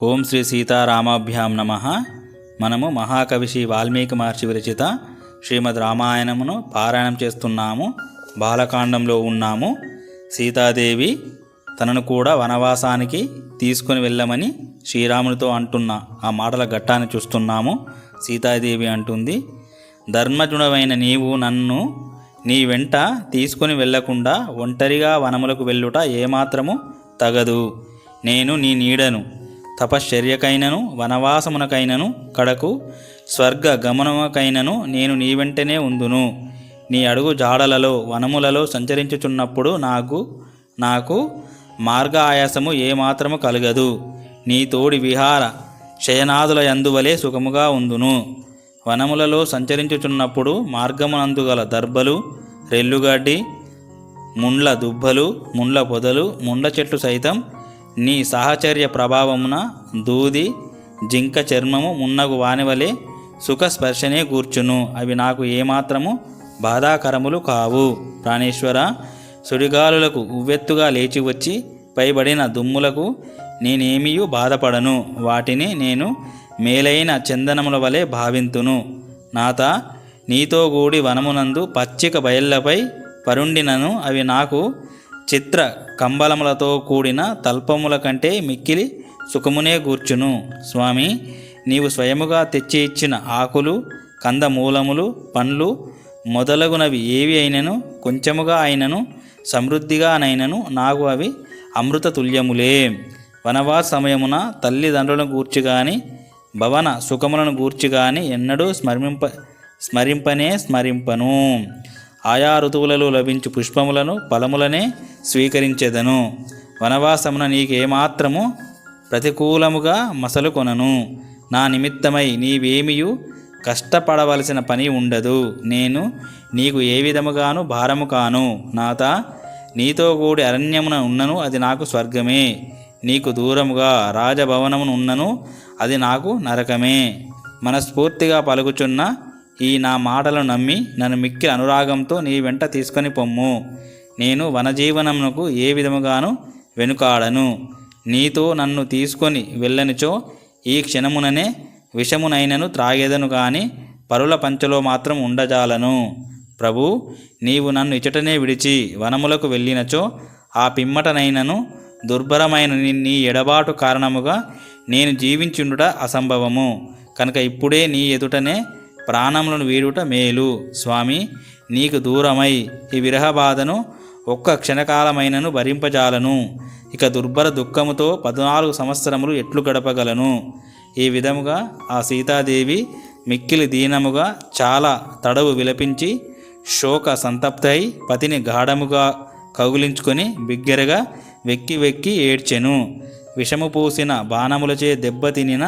ఓం శ్రీ సీతారామాభ్యాం నమః. మనము మహాకవి శ్రీ వాల్మీకి మహర్షి విరచిత శ్రీమద్ రామాయణమును పారాయణం చేస్తున్నాము. బాలకాండంలో ఉన్నాము. సీతాదేవి తనను కూడా వనవాసానికి తీసుకొని వెళ్ళమని శ్రీరామునితో అంటున్న ఆ మాటల ఘట్టాన్ని చూస్తున్నాము. సీతాదేవి అంటుంది, ధర్మజుడవైన నీవు నన్ను నీ వెంట తీసుకొని వెళ్లకుండా ఒంటరిగా వనములకు వెళ్ళుట ఏమాత్రము తగదు. నేను నీ నీడను. తపశ్చర్యకైనను వనవాసమునకైనను కడకు స్వర్గ గమనముకైనను నేను నీ వెంటనే ఉందును. నీ అడుగు జాడలలో వనములలో సంచరించుచున్నప్పుడు నాకు మార్గ ఆయాసము ఏమాత్రము కలగదు. నీ తోడి విహార శయనాదుల యందువలే సుఖముగా ఉందును. వనములలో సంచరించుచున్నప్పుడు మార్గమునందుగల దర్భలు, రెల్లుగడ్డి, ముండ్ల దుబ్బలు, ముండ్ల పొదలు, ముండ్ల చెట్లు సైతం నీ సాహచర్య ప్రభావమున దూది, జింక చర్మము మున్నగు వానివలే సుఖ స్పర్శనే కూర్చును. అవి నాకు ఏమాత్రము బాధాకరములు కావు. ప్రాణేశ్వర, సుడిగాలులకు ఉవ్వెత్తుగా లేచి వచ్చి పైబడిన దుమ్ములకు నేనేమియూ బాధపడను. వాటిని నేను మేలైన చందనముల వలె భావింతును. నాత, నీతో కూడి వనమునందు పచ్చిక బయళ్ళపై పరుండినను అవి నాకు చిత్ర కంబలములతో కూడిన తల్పముల కంటే మిక్కిలి సుఖమునే కూర్చును. స్వామి, నీవు స్వయముగా తెచ్చి ఇచ్చిన ఆకులు, కందమూలములు, పండ్లు మొదలగునవి ఏవి అయినను కొంచెముగా అయినను సమృద్ధిగానైనను నాకు అవి అమృత తుల్యములే. వనవాస సమయమున తల్లిదండ్రులను గూర్చి గాని భవన సుఖములను గూర్చి గాని ఎన్నడూ స్మరింపను. ఆయా ఋతువులలో లభించు పుష్పములను ఫలములనే స్వీకరించెదను. వనవాసమున నీకేమాత్రము ప్రతికూలముగా మసలు కొనను. నా నిమిత్తమై నీవేమియు కష్టపడవలసిన పని ఉండదు. నేను నీకు ఏ విధముగాను భారము కాను. నాత, నీతో కూడి అరణ్యమున ఉన్నను అది నాకు స్వర్గమే. నీకు దూరముగా రాజభవనమును ఉన్నను అది నాకు నరకమే. మనస్ఫూర్తిగా పలుకుచున్న ఈ నా మాటలను నమ్మి నన్ను మిక్కిలి అనురాగంతో నీ వెంట తీసుకొని పొమ్ము. నేను వనజీవనమునకు ఏ విధముగాను వెనుకాడను. నీతో నన్ను తీసుకొని వెళ్ళనిచో ఈ క్షణముననే విషమునైనను త్రాగేదను గాని పరుల పంచలో మాత్రం ఉండజాలను. ప్రభు, నీవు నన్ను ఇచటనే విడిచి వనములకు వెళ్ళినచో ఆ పిమ్మటనైనను దుర్భరమైన నీ ఎడబాటు కారణముగా నేను జీవించుండుట అసంభవము. కనుక ఇప్పుడే నీ ఎదుటనే ప్రాణములను వీడుట మేలు. స్వామి, నీకు దూరమై ఈ విరహబాధను ఒక్క క్షణకాలమైనను భరింపజాలను. ఇక దుర్భర దుఃఖముతో 14 సంవత్సరములు ఎట్లు గడపగలను. ఈ విధముగా ఆ సీతాదేవి మిక్కిలి దీనముగా చాలా తడవు విలపించి శోక సంతప్తై పతిని గాఢముగా కౌగిలించుకొని బిగ్గరగా వెక్కి వెక్కి ఏడ్చెను. విషము పూసిన బాణములచే దెబ్బతినిన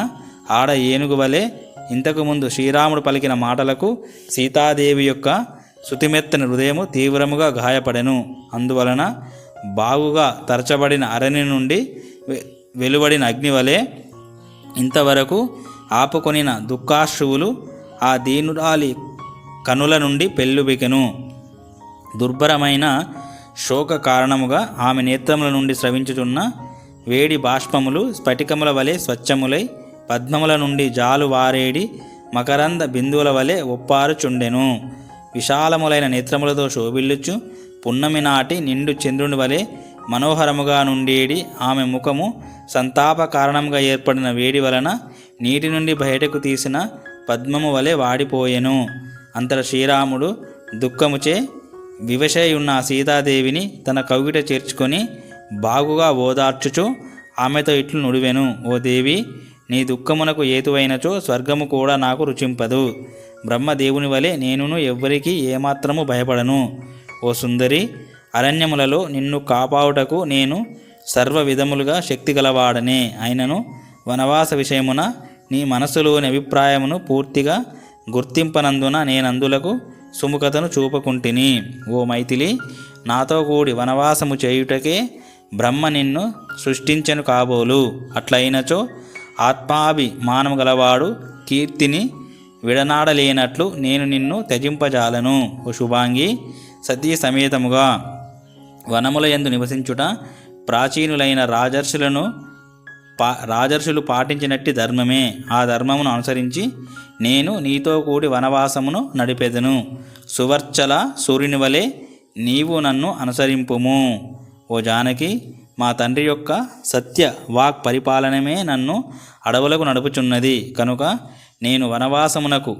ఆడ ఏనుగు వలె ఇంతకుముందు శ్రీరాముడు పలికిన మాటలకు సీతాదేవి యొక్క శృతిమెత్తని హృదయము తీవ్రముగా గాయపడెను. అందువలన బాగుగా తరచబడిన అరణి నుండి వెలువడిన అగ్నివలే ఇంతవరకు ఆపుకొనిన దుఃఖాశ్రువులు ఆ దీనురాలి కనుల నుండి పెళ్ళుబికెను. దుర్భరమైన శోక కారణముగా ఆమె నేత్రముల నుండి స్రవించుచున్న వేడి బాష్పములు స్ఫటికముల వలె స్వచ్ఛములై పద్మముల నుండి జాలు వారేడి మకరంద బిందువుల వలె ఒప్పారుచుండెను. విశాలములైన నేత్రములతో శోభిల్లుచు పున్నమి నాటి నిండు చంద్రుని వలె మనోహరముగా నుండేడి ఆమె ముఖము సంతాప కారణంగా ఏర్పడిన వేడి వలన నీటి నుండి బయటకు తీసిన పద్మము వలె వాడిపోయెను. అంతట శ్రీరాముడు దుఃఖముచే వివశయున్న సీతాదేవిని తన కౌగిట చేర్చుకొని బాగుగా ఓదార్చుచు ఆమెతో ఇట్లు నుడివెను. ఓ దేవి, నీ దుఃఖమునకు ఏతువైనచో స్వర్గము కూడా నాకు రుచింపదు. బ్రహ్మదేవుని వలె నేనును ఎవ్వరికీ ఏమాత్రము భయపడను. ఓ సుందరి, అరణ్యములలో నిన్ను కాపాడుటకు నేను సర్వ విధములుగా శక్తి గలవాడనే. అయినను వనవాస విషయమున నీ మనసులోని అభిప్రాయమును పూర్తిగా గుర్తింపనందున నేనందులకు సుముఖతను చూపకుంటిని. ఓ మైథిలి, నాతో కూడి వనవాసము చేయుటకే బ్రహ్మ నిన్ను సృష్టించెను కాబోలు. అట్లయినచో ఆత్మాభిమానము గలవాడు కీర్తిని విడనాడలేనట్లు నేను నిన్ను త్యజింపజాలను. ఓ శుభాంగి, సతీ సమేతముగా వనముల యందు నివసించుట ప్రాచీనులైన రాజర్షులను రాజర్షులు పాటించినట్టి ధర్మమే. ఆ ధర్మమును అనుసరించి నేను నీతో కూడి వనవాసమును నడిపెదను. సువర్చల సూర్యుని వలె నీవు నన్ను అనుసరింపుము. ఓ జానకి, మా తండ్రి యొక్క సత్య వాక్ పరిపాలనమే నన్ను అడవులకు నడుపుచున్నది. కనుక నేను వనవాసమునకు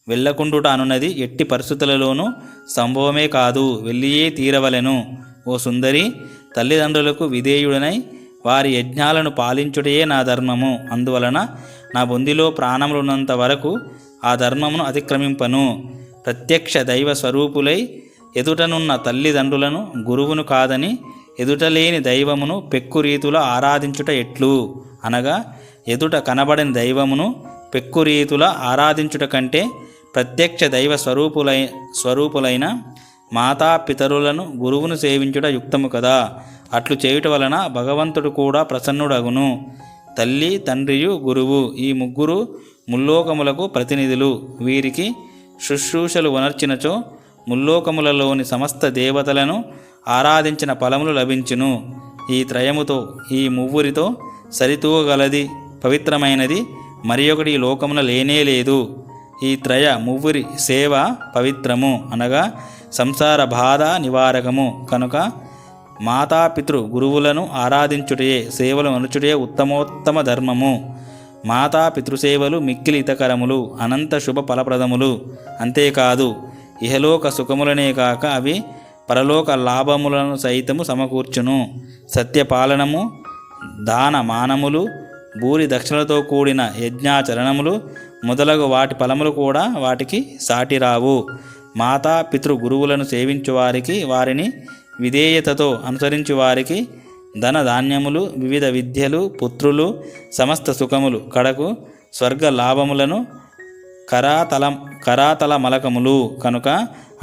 వెళ్ళకుండుట అనున్నది ఎట్టి పరిస్థితులలోనూ సంభవమే కాదు, వెళ్ళియే తీరవలెను. ఓ సుందరి, తల్లిదండ్రులకు విధేయుడనై వారి యజ్ఞాలను పాలించుటయే నా ధర్మము. అందువలన నా బొందిలో ప్రాణములున్నంత వరకు ఆ ధర్మమును అతిక్రమింపను. ప్రత్యక్ష దైవ స్వరూపులై ఎదుటనున్న తల్లిదండ్రులను గురువును కాదని ఎదుటలేని దైవమును పెక్కు రీతుల ఆరాధించుట ఎట్లు? అనగా ఎదుట కనబడని దైవమును పెక్కు రీతుల ఆరాధించుట కంటే ప్రత్యక్ష దైవ స్వరూపులైన మాతాపితరులను గురువును సేవించుట యుక్తము కదా. అట్లు చేయుట వలన భగవంతుడు కూడా ప్రసన్నుడగును. తల్లి, తండ్రియు, గురువు ఈ ముగ్గురు ముల్లోకములకు ప్రతినిధులు. వీరికి శుశ్రూషలు వనర్చినచో ముల్లోకములలోని సమస్త దేవతలను ఆరాధించిన ఫలములు లభించును. ఈ త్రయముతో, ఈ మువ్వురితో సరితూగలది, పవిత్రమైనది మరి ఒకటి ఈ లోకమున లేనే లేదు. ఈ త్రయ మువ్వురి సేవ పవిత్రము, అనగా సంసార బాధ నివారకము. కనుక మాతాపితృ గురువులను ఆరాధించుటయే, సేవలు అనుచుటే ఉత్తమోత్తమ ధర్మము. మాతాపితృసేవలు మిక్కిలి హితకరములు, అనంత శుభ ఫలప్రదములు. అంతేకాదు ఇహలోక సుఖములనే కాక అవి పరలోక లాభములను సైతము సమకూర్చును. సత్యపాలనము, దాన మానములు, భూరి దక్షిణలతో కూడిన యజ్ఞాచరణములు మొదలగు వాటి ఫలములు కూడా వాటికి సాటిరావు. మాతా పితృ గురువులను సేవించువారికి, వారిని విధేయతతో అనుసరించు వారికి ధన ధాన్యములు, వివిధ విద్యలు, పుత్రులు, సమస్త సుఖములు, కడకు స్వర్గ లాభములను కరాతల మలకములు. కనుక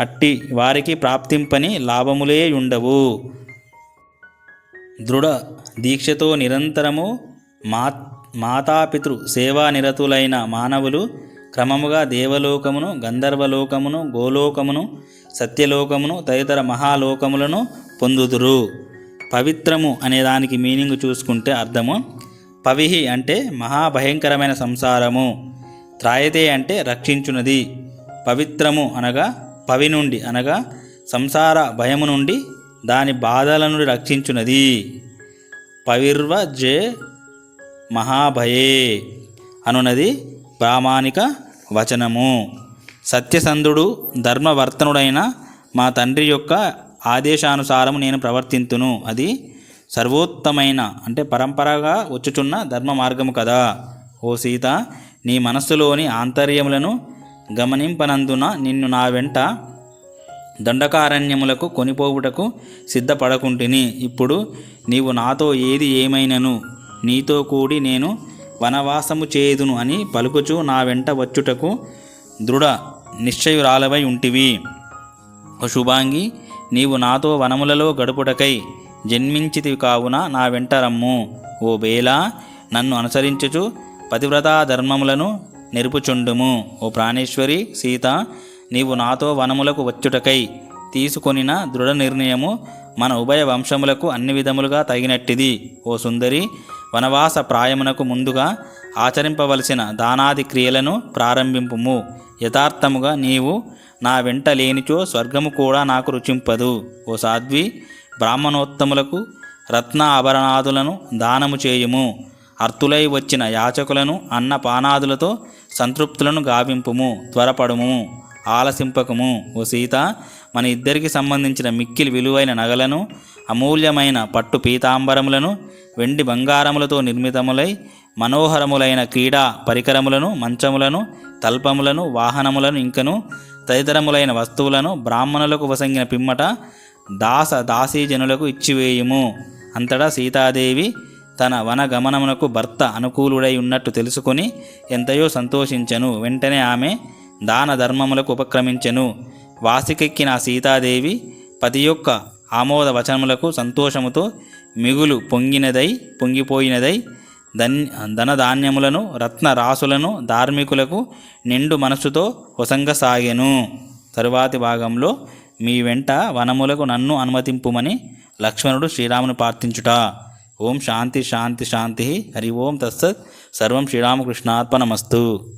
అట్టి వారికి ప్రాప్తింపని లాభములే ఉండవు. దృఢ దీక్షతో నిరంతరము మాతాపితృ సేవానిరతులైన మానవులు క్రమముగా దేవలోకమును, గంధర్వలోకమును, గోలోకమును, సత్యలోకమును తదితర మహాలోకములను పొందుదురు. పవిత్రము అనే దానికి మీనింగ్ చూసుకుంటే అర్థము, పవిహి అంటే మహాభయంకరమైన సంసారము, త్రాయతే అంటే రక్షించున్నది. పవిత్రము అనగా పవి నుండి, అనగా సంసార భయము నుండి, దాని బాధల నుండి రక్షించున్నది. పవిర్వ జే మహాభయే అనున్నది ప్రామాణిక వచనము. సత్యసంధుడు ధర్మవర్తనుడైన మా తండ్రి యొక్క ఆదేశానుసారము నేను ప్రవర్తింతును. అది సర్వోత్తమైన అంటే పరంపరగా వచ్చుచున్న ధర్మ మార్గము కదా. ఓ సీత, నీ మనస్సులోని ఆంతర్యములను గమనింపనందున నిన్ను నా వెంట దండకారణ్యములకు కొనిపోవుటకు సిద్ధపడకుంటిని. ఇప్పుడు నీవు నాతో ఏది ఏమైనను నీతో కూడి నేను వనవాసము చేదును అని పలుకుచు నా వెంట వచ్చుటకు దృఢ నిశ్చయురాలవై ఉంటివి. ఓ శుభాంగి, నీవు నాతో వనములలో గడుపుటకై జన్మించితివి కావున నా వెంట రమ్ము. ఓ బేలా, నన్ను అనుసరించుచు పతివ్రతా ధర్మములను నెరుపుచుండుము. ఓ ప్రాణేశ్వరి సీత, నీవు నాతో వనములకు వచ్చుటకై తీసుకొనిన దృఢ నిర్ణయము మన ఉభయ వంశములకు అన్ని విధములుగా తగినట్టిది. ఓ సుందరి, వనవాస ప్రాయమునకు ముందుగా ఆచరింపవలసిన దానాది క్రియలను ప్రారంభింపుము. యథార్థముగా నీవు నా వెంట లేనిచో స్వర్గము కూడా నాకు రుచింపదు. ఓ సాధ్వి, బ్రాహ్మణోత్తములకు రత్న ఆభరణాదులను దానము చేయుము. అర్తులై వచ్చిన యాచకులను అన్నపానాదులతో సంతృప్తులను గావింపుము. త్వరపడుము, ఆలసింపకము. ఓ సీత, మన ఇద్దరికి సంబంధించిన మిక్కిలి విలువైన నగలను, అమూల్యమైన పట్టు పీతాంబరములను, వెండి బంగారములతో నిర్మితములై మనోహరములైన క్రీడా పరికరములను, మంచములను, తల్పములను, వాహనములను, ఇంకను తదితరములైన వస్తువులను బ్రాహ్మణులకు వసంగిన పిమ్మట దాసీజనులకు ఇచ్చివేయుము. అంతటా సీతాదేవి తన వనగమనమునకు భర్త అనుకూలుడై ఉన్నట్టు తెలుసుకొని ఎంతయో సంతోషించెను. వెంటనే ఆమె దాన ధర్మములకు ఉపక్రమించెను. వాసికెక్కిన సీతాదేవి పతి యొక్క ఆమోద వచనములకు సంతోషముతో మిగులు పొంగిపోయినదై ధనధాన్యములను, రత్నరాసులను ధార్మికులకు నిండు మనస్సుతో వసంగసాగెను. తరువాతి భాగంలో మీ వెంట వనములకు నన్ను అనుమతింపుమని లక్ష్మణుడు శ్రీరామును ప్రార్థించుట. ఓం శాంతి శాంతి శాంతి. హరి ఓం తత్సత్. సర్వం శ్రీరామకృష్ణార్పణమస్తు.